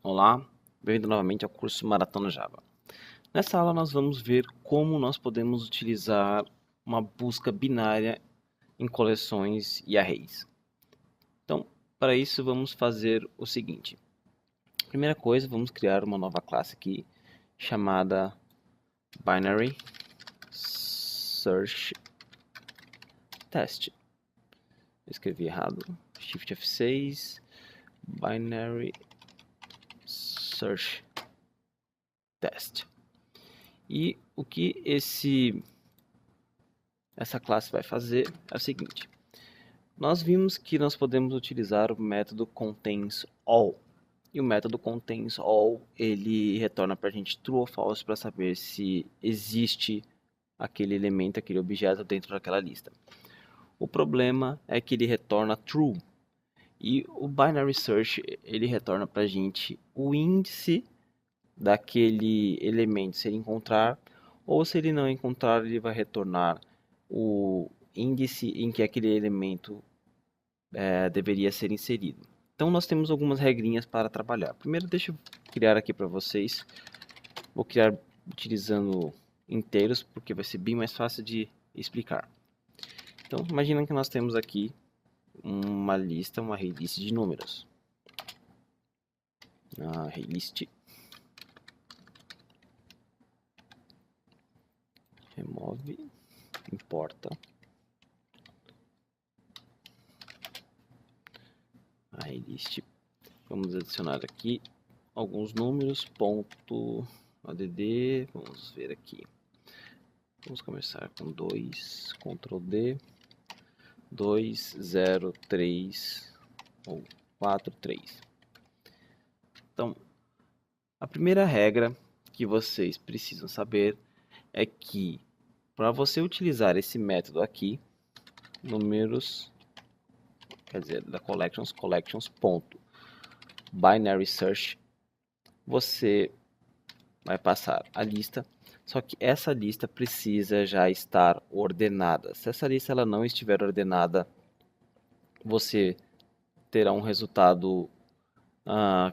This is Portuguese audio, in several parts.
Olá, bem-vindo novamente ao curso Maratona Java. Nessa aula nós vamos ver como nós podemos utilizar uma busca binária em coleções e arrays. Então, para isso vamos fazer o seguinte. Primeira coisa, vamos criar uma nova classe aqui chamada Binary Search Test. Eu escrevi errado, Shift F6, Binary Search Test. E o que essa classe vai fazer é o seguinte. Nós vimos que nós podemos utilizar o método contains_all. E o método contains_all, ele retorna para a gente true ou false para saber se existe aquele elemento, aquele objeto dentro daquela lista. O problema é que ele retorna true. E o binary search, ele retorna para a gente o índice daquele elemento, se ele encontrar, ou se ele não encontrar, ele vai retornar o índice em que aquele elemento deveria ser inserido. Então nós temos algumas regrinhas para trabalhar. Primeiro deixa eu criar aqui para vocês. Vou criar utilizando inteiros, porque vai ser bem mais fácil de explicar. Então imagina que nós temos aqui uma lista, uma array list de números. A array list remove, importa array list. Vamos adicionar aqui alguns números, ponto add, vamos ver aqui. Vamos começar com 2, Ctrl D, 2, 0, 3 ou 4, 3. Então, a primeira regra que vocês precisam saber é que para você utilizar esse método aqui, números, quer dizer, da collections.binary search, você vai passar a lista, só que essa lista precisa já estar ordenada. Se essa lista ela não estiver ordenada, você terá um resultado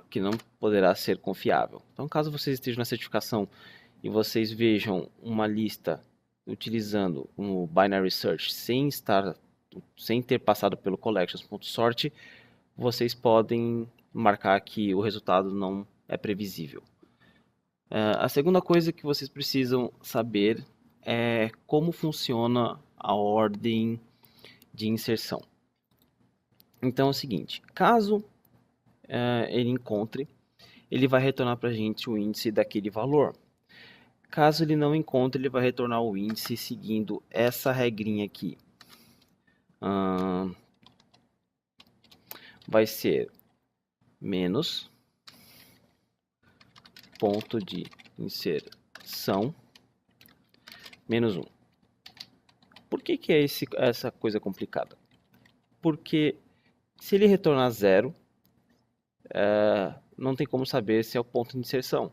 que não poderá ser confiável. Então, caso vocês estejam na certificação e vocês vejam uma lista utilizando o binary search sem ter passado pelo collections.sort, vocês podem marcar que o resultado não é previsível. A segunda coisa que vocês precisam saber é como funciona a ordem de inserção. Então é o seguinte, caso ele encontre, ele vai retornar para a gente o índice daquele valor. Caso ele não encontre, ele vai retornar o índice seguindo essa regrinha aqui. Vai ser menos ponto de inserção menos 1. Por que é essa coisa complicada? Porque se ele retornar 0, não tem como saber se é o ponto de inserção.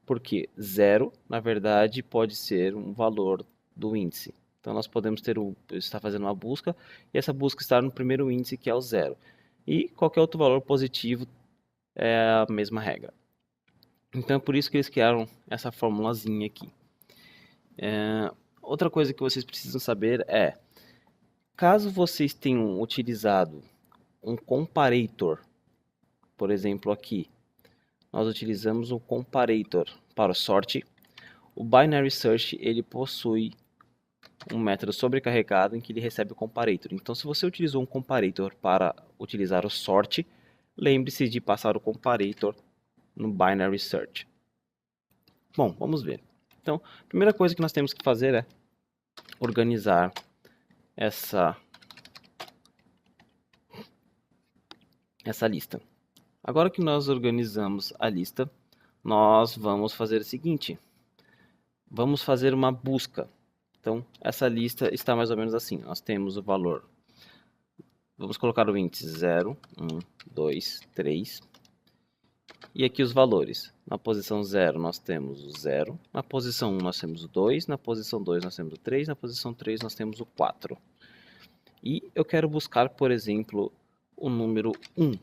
Porque 0, na verdade, pode ser um valor do índice. Então nós podemos estar fazendo uma busca e essa busca está no primeiro índice, que é o 0. E qualquer outro valor positivo é a mesma regra. Então é por isso que eles criaram essa formulazinha aqui. Outra coisa que vocês precisam saber é, caso vocês tenham utilizado um comparator, por exemplo aqui, nós utilizamos o comparator para o sort, o binary search ele possui um método sobrecarregado em que ele recebe o comparator. Então se você utilizou um comparator para utilizar o sort, lembre-se de passar o comparator no binary search. Bom, vamos ver. Então, a primeira coisa que nós temos que fazer é organizar essa lista. Agora que nós organizamos a lista, nós vamos fazer o seguinte. Vamos fazer uma busca. Então, essa lista está mais ou menos assim. Nós temos o valor. Vamos colocar o índice 0, 1, 2, 3. E aqui os valores. Na posição 0 nós temos o 0. Na posição 1 nós temos o 2. Na posição 2 nós temos o 3. Na posição 3 nós temos o 4. E eu quero buscar, por exemplo, o número 1.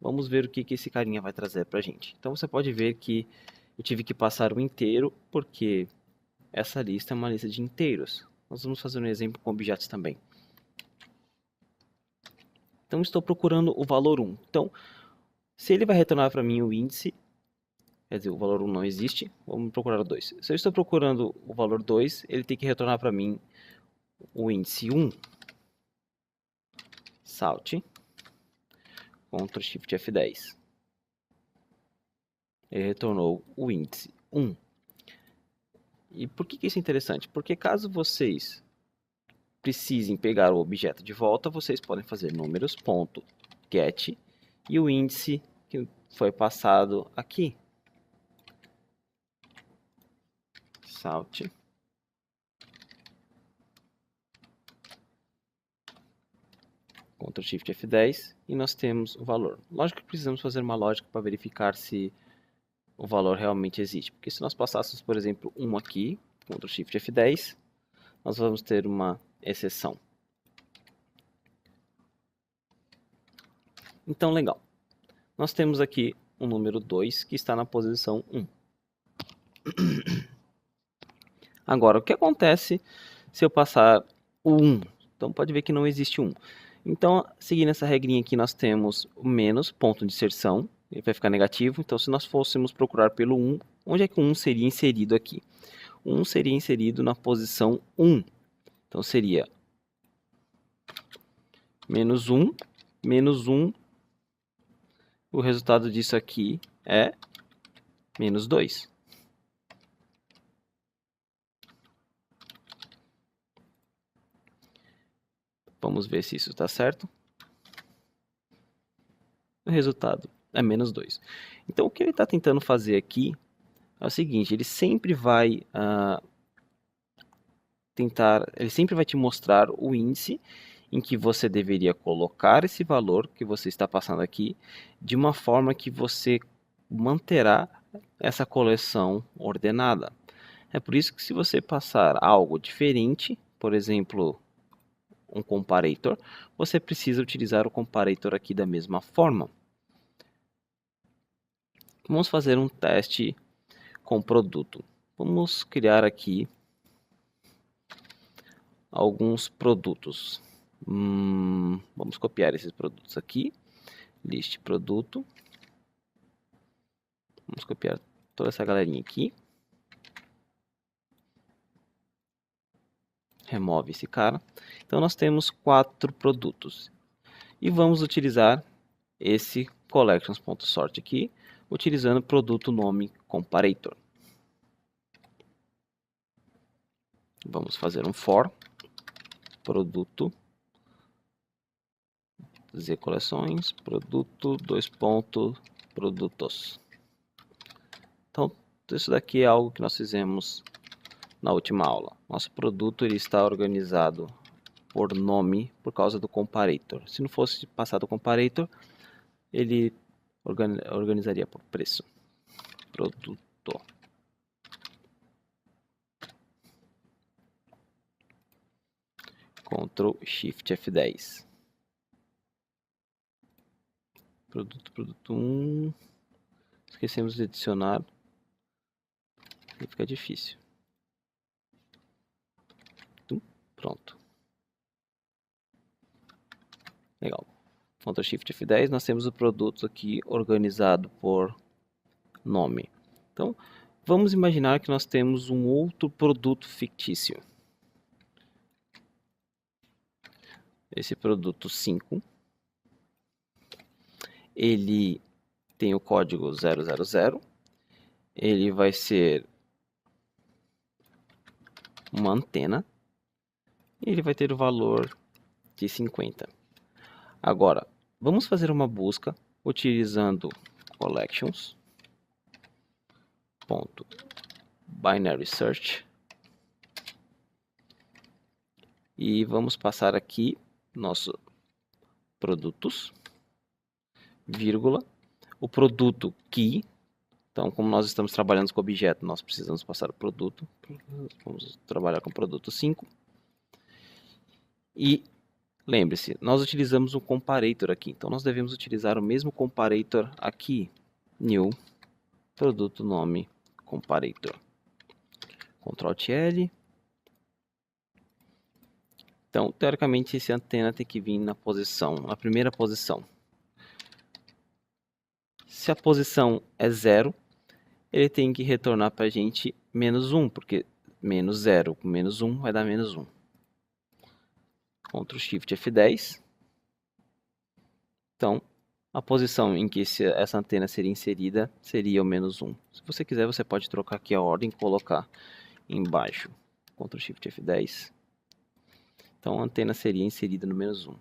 Vamos ver o que esse carinha vai trazer para a gente. Então você pode ver que eu tive que passar o inteiro, porque essa lista é uma lista de inteiros. Nós vamos fazer um exemplo com objetos também. Então estou procurando o valor 1. Então, se ele vai retornar para mim o índice, quer dizer, o valor 1 não existe, vamos procurar o 2. Se eu estou procurando o valor 2, ele tem que retornar para mim o índice 1. Salt, Ctrl Shift F10. Ele retornou o índice 1. E por que isso é interessante? Porque caso vocês precisem pegar o objeto de volta, vocês podem fazer números.get e o índice que foi passado aqui. Salt. Ctrl Shift F10 e nós temos o valor. Lógico que precisamos fazer uma lógica para verificar se o valor realmente existe. Porque se nós passássemos, por exemplo, 1 aqui, Ctrl Shift F10, nós vamos ter uma exceção. Então, legal. Nós temos aqui o número 2 que está na posição 1. Agora, o que acontece se eu passar o 1? Então, pode ver que não existe 1. Então, seguindo essa regrinha aqui, nós temos o menos, ponto de inserção, ele vai ficar negativo. Então, se nós fôssemos procurar pelo 1, onde é que o 1 seria inserido aqui? O 1 seria inserido na posição 1. Então, seria menos 1, menos 1. O resultado disso aqui é menos 2. Vamos ver se isso está certo. O resultado é menos 2. Então, o que ele está tentando fazer aqui é o seguinte, ele sempre vai ele sempre vai te mostrar o índice em que você deveria colocar esse valor que você está passando aqui, de uma forma que você manterá essa coleção ordenada. É por isso que se você passar algo diferente, por exemplo, um comparator, você precisa utilizar o comparator aqui da mesma forma. Vamos fazer um teste com produto. Vamos criar aqui alguns produtos. Vamos copiar esses produtos aqui. List produto. Vamos copiar toda essa galerinha aqui. Remove esse cara. Então nós temos 4 produtos. E vamos utilizar esse collections.sort aqui, utilizando produto nome comparator. Vamos fazer um for produto z coleções produto produtos. Então isso daqui é algo que nós fizemos na última aula. Nosso produto ele está organizado por nome por causa do comparator. Se não fosse passado o comparator, ele organizaria por preço. Produto. Ctrl Shift F10. Produto 1. Esquecemos de adicionar. Aí fica difícil. Pronto. Legal. Ctrl Shift F10, nós temos o produto aqui organizado por nome. Então, vamos imaginar que nós temos um outro produto fictício. Esse produto 5, ele tem o código 000, ele vai ser uma antena, e ele vai ter o valor de 50. Agora, vamos fazer uma busca utilizando collections.binary search e vamos passar aqui nosso produtos, vírgula, o produto key. Então, como nós estamos trabalhando com objeto, nós precisamos passar o produto. Vamos trabalhar com o produto 5. E lembre-se, nós utilizamos um comparator aqui, então nós devemos utilizar o mesmo comparator aqui. New, produto nome, comparator. Ctrl+L. Então, teoricamente, esse antena tem que vir na primeira posição. Se a posição é 0, ele tem que retornar para a gente -1, porque menos 0 com menos 1 vai dar menos 1. Ctrl Shift F10. Então, a posição em que essa antena seria inserida seria o -1. Se você quiser, você pode trocar aqui a ordem e colocar embaixo. Ctrl Shift F10. Então, a antena seria inserida no -1.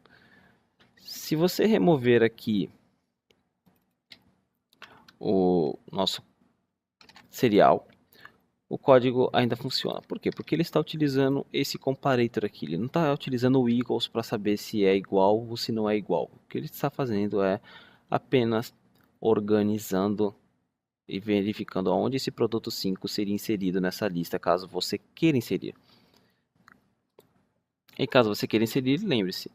Se você remover aqui o nosso serial, o código ainda funciona. Por quê? Porque ele está utilizando esse comparator aqui. Ele não está utilizando o equals para saber se é igual ou se não é igual. O que ele está fazendo é apenas organizando e verificando onde esse produto 5 seria inserido nessa lista, caso você queira inserir. E caso você queira inserir, lembre-se,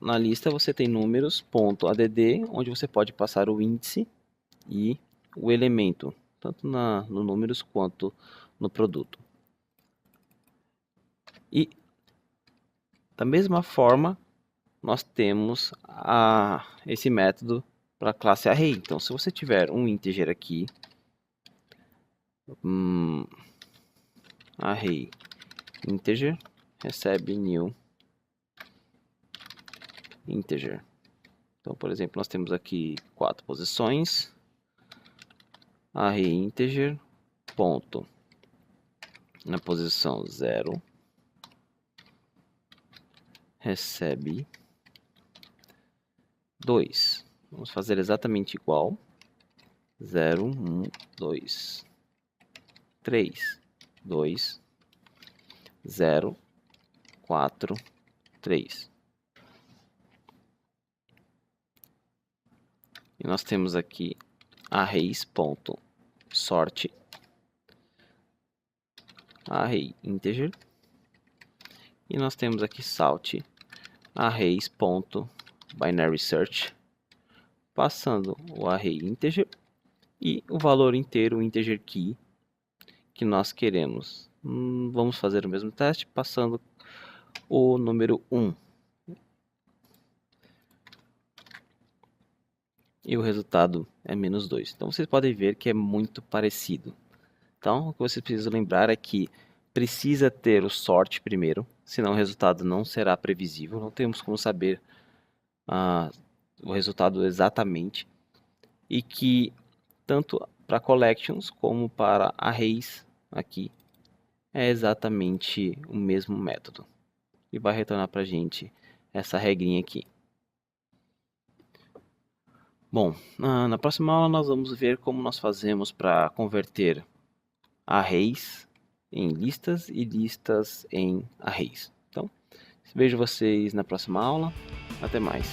na lista você tem números.add, onde você pode passar o índice e o elemento, tanto no números quanto no produto. E da mesma forma, nós temos esse método para a classe array. Então, se você tiver um integer aqui, array integer, recebe new integer. Então, por exemplo, nós temos aqui 4 posições, array integer, ponto, na posição 0, recebe 2. Vamos fazer exatamente igual. 0, 1, 2, 3, 2, 0, 4, 3. E nós temos aqui arrays.sort, array integer, e nós temos aqui salt arrays.binary search, passando o array integer e o valor inteiro, o integer key, que nós queremos. Vamos fazer o mesmo teste, passando o número 1. E o resultado é -2. Então vocês podem ver que é muito parecido. Então o que vocês precisam lembrar é que precisa ter o sort primeiro, senão o resultado não será previsível. Não temos como saber o resultado exatamente. E que tanto para collections como para arrays aqui é exatamente o mesmo método. E vai retornar para a gente essa regrinha aqui. Bom, na próxima aula nós vamos ver como nós fazemos para converter arrays em listas e listas em arrays. Então, vejo vocês na próxima aula. Até mais.